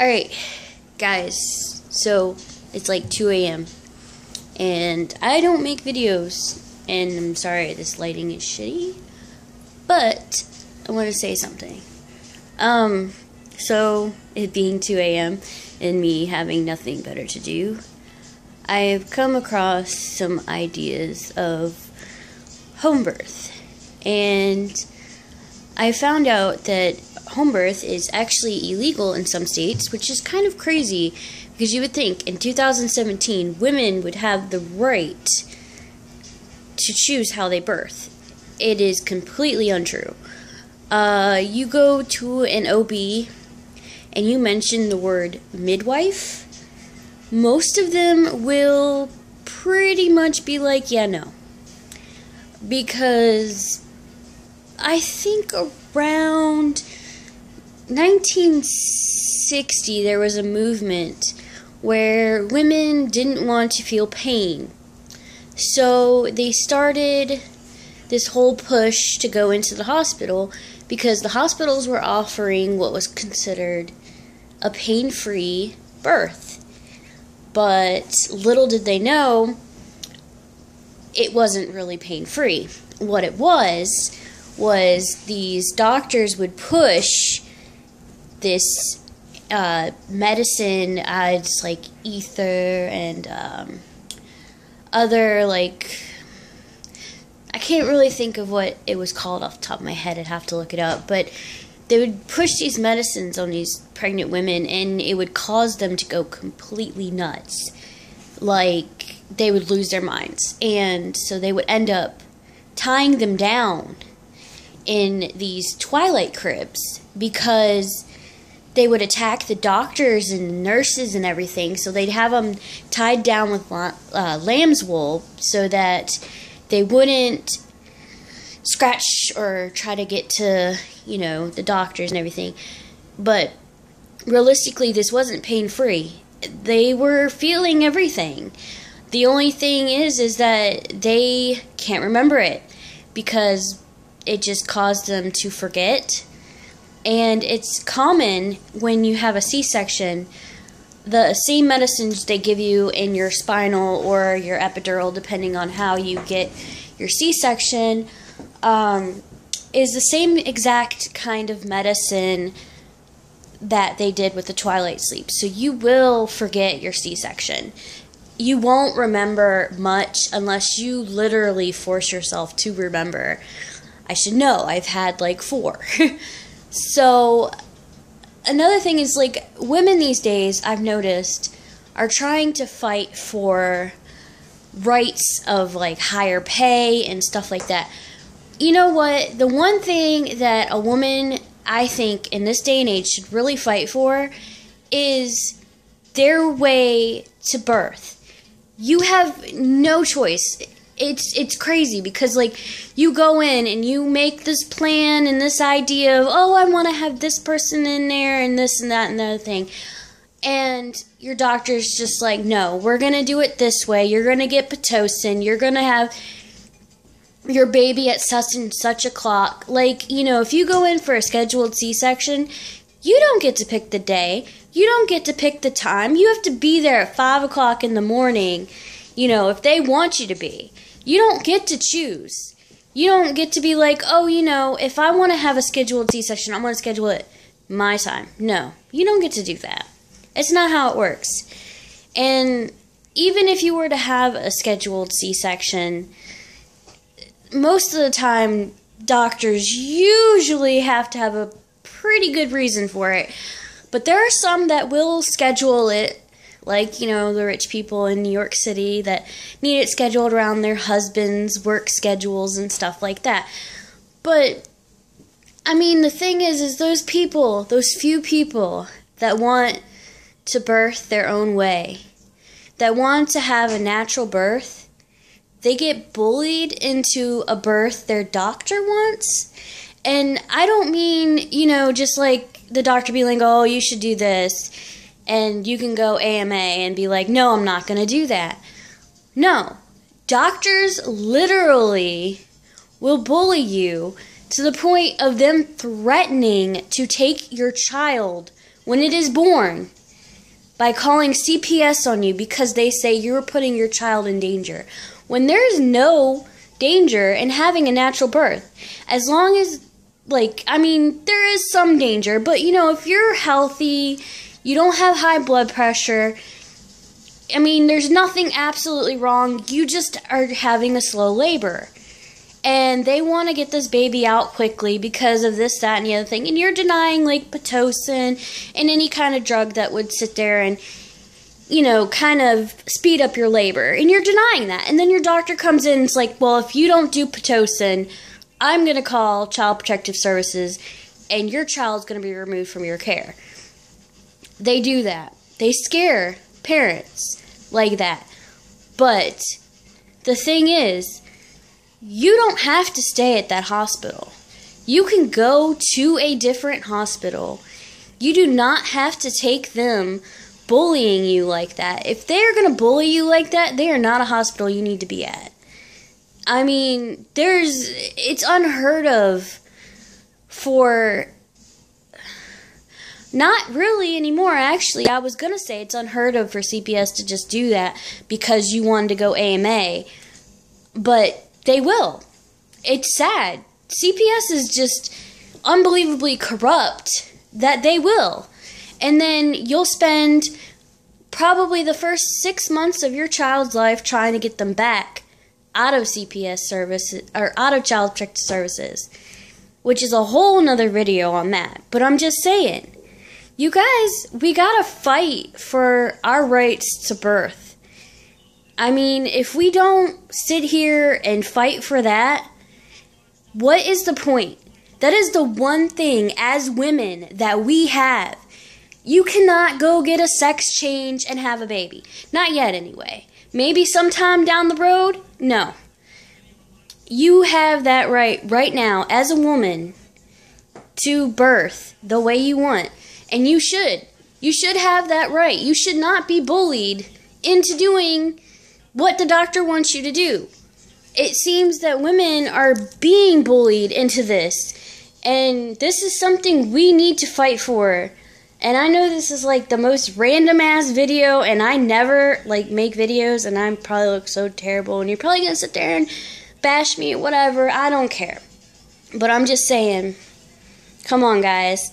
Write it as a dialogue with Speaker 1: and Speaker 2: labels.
Speaker 1: Alright, guys, so it's like 2 a.m. and I don't make videos, and I'm sorry this lighting is shitty, but I want to say something. So it being 2 a.m. and me having nothing better to do, I've come across some ideas of home birth, and I found out that home birth is actually illegal in some states, which is kind of crazy because you would think in 2017 women would have the right to choose how they birth. It is completely untrue. You go to an OB and you mention the word midwife, most of them will pretty much be like, yeah, no. Because I think around 1960 there was a movement where women didn't want to feel pain. So they started this whole push to go into the hospital because the hospitals were offering what was considered a pain-free birth. But little did they know, it wasn't really pain-free. What it was these doctors would push this medicine, it's like ether and other, like, I can't really think of what it was called off the top of my head. I'd have to look it up. But they would push these medicines on these pregnant women, and it would cause them to go completely nuts. Like, they would lose their minds. And so they would end up tying them down in these twilight cribs because they would attack the doctors and nurses and everything. So they'd have them tied down with lamb's wool so that they wouldn't scratch or try to get to, the doctors and everything. But realistically, this wasn't pain-free. They were feeling everything. The only thing is that they can't remember it because it just caused them to forget. And it's common when you have a C-section, the same medicines they give you in your spinal or your epidural, depending on how you get your C-section, is the same exact kind of medicine that they did with the twilight sleep. So you will forget your C-section. You won't remember much unless you literally force yourself to remember. I should know, I've had like 4. So, another thing is, like, women these days, I've noticed, are trying to fight for rights of, like, higher pay and stuff like that. You know what? The one thing that a woman, I think, in this day and age should really fight for is their way to birth. You have no choice. It's crazy because, like, you go in and you make this plan and this idea of, oh, I want to have this person in there and this and that and the other thing. And your doctor's just like, no, we're going to do it this way. You're going to get Pitocin. You're going to have your baby at such and such a clock. Like, if you go in for a scheduled C-section, you don't get to pick the day. You don't get to pick the time. You have to be there at 5 o'clock in the morning, if they want you to be. You don't get to choose. You don't get to be like, oh, if I want to have a scheduled C-section, I'm going to schedule it my time. No, you don't get to do that. It's not how it works. And even if you were to have a scheduled C-section, most of the time, doctors usually have to have a pretty good reason for it. But there are some that will schedule it, like, the rich people in New York City that need it scheduled around their husbands' work schedules and stuff like that. But, I mean, the thing is those people, those few people that want to birth their own way, that want to have a natural birth, they get bullied into a birth their doctor wants. And I don't mean, just like the doctor being like, oh, you should do this. And you can go AMA and be like, no, I'm not going to do that. No. Doctors literally will bully you to the point of them threatening to take your child when it is born by calling CPS on you because they say you're putting your child in danger. When there's no danger in having a natural birth, as long as, there is some danger, but if you're healthy, you don't have high blood pressure, there's nothing absolutely wrong. You just are having a slow labor. And they want to get this baby out quickly because of this, that, and the other thing. And you're denying, Pitocin and any kind of drug that would sit there and, kind of speed up your labor. And you're denying that. And then your doctor comes in and it's like, well, if you don't do Pitocin, I'm going to call Child Protective Services and your child's going to be removed from your care. They do that. They scare parents like that. But the thing is, you don't have to stay at that hospital. You can go to a different hospital. You do not have to take them bullying you like that. If they're going to bully you like that, they are not a hospital you need to be at. It's unheard of for, not really anymore, actually. I was going to say it's unheard of for CPS to just do that because you wanted to go AMA, but they will. It's sad. CPS is just unbelievably corrupt that they will. And then you'll spend probably the first 6 months of your child's life trying to get them back out of CPS services, or out of Child Protective Services, which is a whole nother video on that. But I'm just saying, you guys, we gotta fight for our rights to birth. If we don't sit here and fight for that, what is the point? That is the one thing as women that we have. You cannot go get a sex change and have a baby. Not yet, anyway. Maybe sometime down the road? No. You have that right now as a woman to birth the way you want. And you should. You should have that right. You should not be bullied into doing what the doctor wants you to do. It seems that women are being bullied into this, and this is something we need to fight for. And I know this is the most random ass video, and I never make videos, and I probably look so terrible, and you're probably gonna sit there and bash me or whatever. I don't care. But I'm just saying, come on guys,